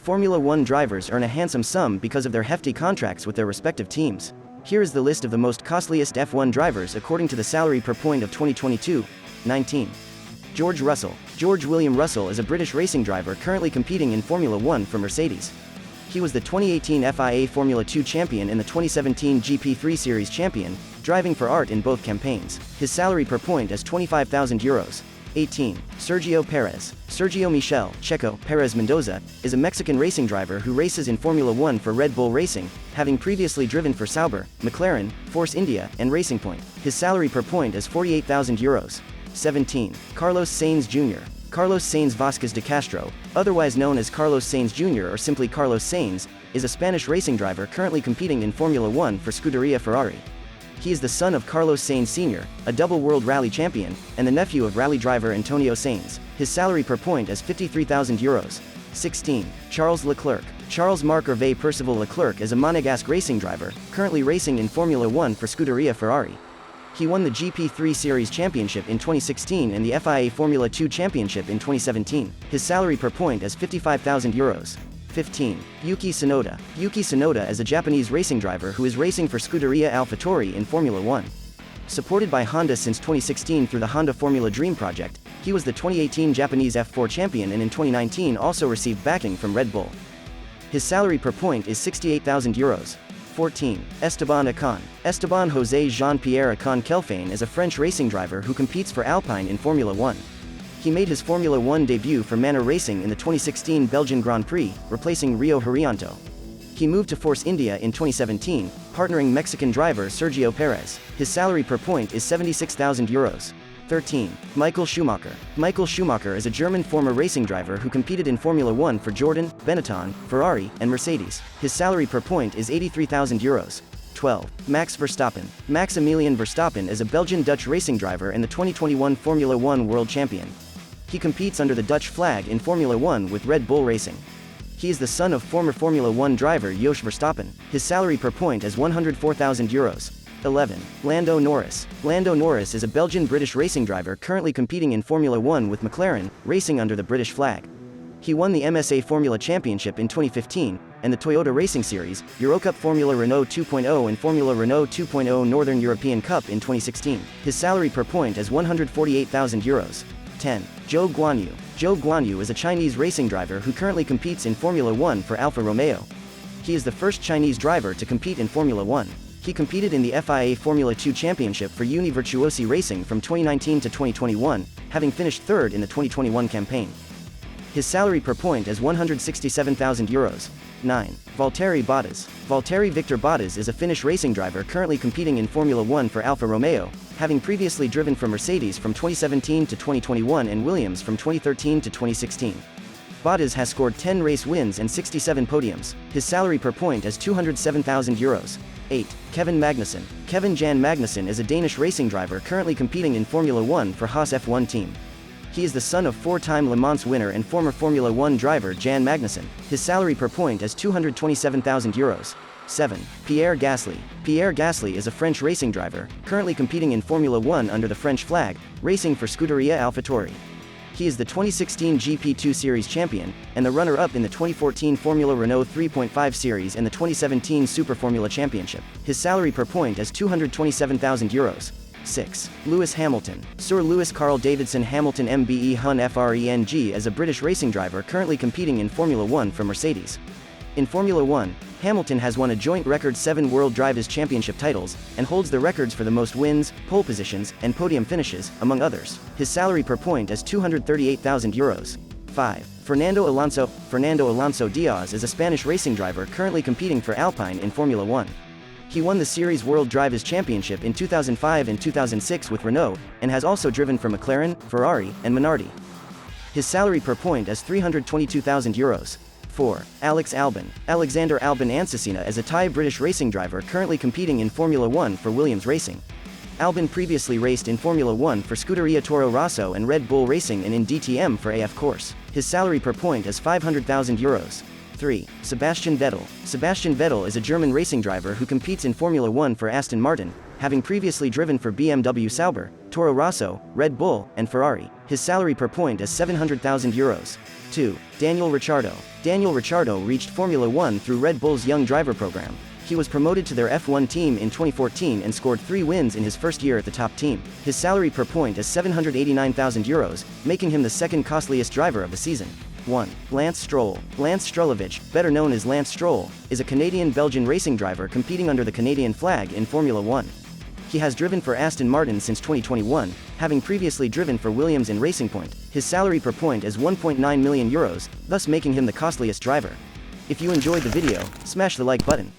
Formula One drivers earn a handsome sum because of their hefty contracts with their respective teams. Here is the list of the most costliest F1 drivers according to the salary per point of 2022. 19. George Russell. George William Russell is a British racing driver currently competing in Formula One for Mercedes. He was the 2018 FIA Formula 2 champion and the 2017 GP3 Series champion, driving for Art in both campaigns. His salary per point is €20,000. 18. Sergio Perez. Sergio Michel Checo Perez Mendoza is a Mexican racing driver who races in Formula One for Red Bull Racing, having previously driven for Sauber, McLaren, Force India, and Racing Point. His salary per point is €48,000. 17. Carlos Sainz Jr. Carlos Sainz Vasquez de Castro, otherwise known as Carlos Sainz Jr. or simply Carlos Sainz, is a Spanish racing driver currently competing in Formula One for Scuderia Ferrari. He is the son of Carlos Sainz Sr., a double World Rally champion, and the nephew of rally driver Antonio Sainz. His salary per point is €53,000. 16. Charles Leclerc. Charles Marc-Hervé Percival Leclerc is a Monegasque racing driver, currently racing in Formula One for Scuderia Ferrari. He won the GP3 Series Championship in 2016 and the FIA Formula 2 Championship in 2017. His salary per point is €55,000. 15. Yuki Sonoda. Yuki Sonoda is a Japanese racing driver who is racing for Scuderia AlphaTauri in Formula One. Supported by Honda since 2016 through the Honda Formula Dream project, he was the 2018 Japanese F4 champion and in 2019 also received backing from Red Bull. His salary per point is €68,000. 14. Esteban Ocon. Esteban José Jean-Pierre Ocon Kelfane is a French racing driver who competes for Alpine in Formula One. He made his Formula One debut for Manor Racing in the 2016 Belgian Grand Prix, replacing Rio Haryanto. He moved to Force India in 2017, partnering Mexican driver Sergio Perez. His salary per point is €76,000. 13. Michael Schumacher. Michael Schumacher is a German former racing driver who competed in Formula One for Jordan, Benetton, Ferrari, and Mercedes. His salary per point is €83,000. 12. Max Verstappen. Maximilian Verstappen is a Belgian-Dutch racing driver and the 2021 Formula One world champion. He competes under the Dutch flag in Formula One with Red Bull Racing. He is the son of former Formula One driver Jos Verstappen. His salary per point is €104,000. 11. Lando Norris. Lando Norris is a Belgian-British racing driver currently competing in Formula One with McLaren, racing under the British flag. He won the MSA Formula Championship in 2015, and the Toyota Racing Series, Eurocup Formula Renault 2.0 and Formula Renault 2.0 Northern European Cup in 2016. His salary per point is €148,000. 10. Zhou Guanyu. Zhou Guanyu is a Chinese racing driver who currently competes in Formula One for Alfa Romeo. He is the first Chinese driver to compete in Formula One. He competed in the FIA Formula 2 Championship for Uni Virtuosi Racing from 2019 to 2021, having finished third in the 2021 campaign. His salary per point is €167,000. 9. Valtteri Bottas. Valtteri Victor Bottas is a Finnish racing driver currently competing in Formula One for Alfa Romeo, having previously driven for Mercedes from 2017 to 2021 and Williams from 2013 to 2016. Bottas has scored 10 race wins and 67 podiums. His salary per point is €207,000. 8. Kevin Magnuson. Kevin Jan Magnuson is a Danish racing driver currently competing in Formula One for Haas F1 team. He is the son of four-time Le Mans winner and former Formula One driver Jan Magnuson. His salary per point is €227,000. 7. Pierre Gasly. Pierre Gasly is a French racing driver, currently competing in Formula One under the French flag, racing for Scuderia AlphaTauri. He is the 2016 GP2 Series champion, and the runner-up in the 2014 Formula Renault 3.5 Series and the 2017 Super Formula Championship. His salary per point is €227,000. 6. Lewis Hamilton. Sir Lewis Carl Davidson Hamilton MBE Hun FRENG is a British racing driver currently competing in Formula One for Mercedes. In Formula One, Hamilton has won a joint record 7 World Drivers' Championship titles, and holds the records for the most wins, pole positions, and podium finishes, among others. His salary per point is €238,000. 5. Fernando Alonso. Fernando Alonso Diaz is a Spanish racing driver currently competing for Alpine in Formula One. He won the Series World Drivers' Championship in 2005 and 2006 with Renault, and has also driven for McLaren, Ferrari, and Minardi. His salary per point is €322,000. 4. Alex Albin. Alexander Albin Ansasina is a Thai-British racing driver currently competing in Formula One for Williams Racing. Albin previously raced in Formula One for Scuderia Toro Rosso and Red Bull Racing and in DTM for AF Course. His salary per point is €500,000. 3. Sebastian Vettel. Sebastian Vettel is a German racing driver who competes in Formula 1 for Aston Martin, having previously driven for BMW Sauber, Toro Rosso, Red Bull, and Ferrari. His salary per point is €700,000. 2. Daniel Ricciardo. Daniel Ricciardo reached Formula 1 through Red Bull's Young Driver program. He was promoted to their F1 team in 2014 and scored 3 wins in his first year at the top team. His salary per point is €789,000, making him the second costliest driver of the season. 1. Lance Stroll. Lance Strollovich, better known as Lance Stroll, is a Canadian-Belgian racing driver competing under the Canadian flag in Formula 1. He has driven for Aston Martin since 2021, having previously driven for Williams and Racing Point. His salary per point is €1.9 million, thus making him the costliest driver. If you enjoyed the video, smash the like button.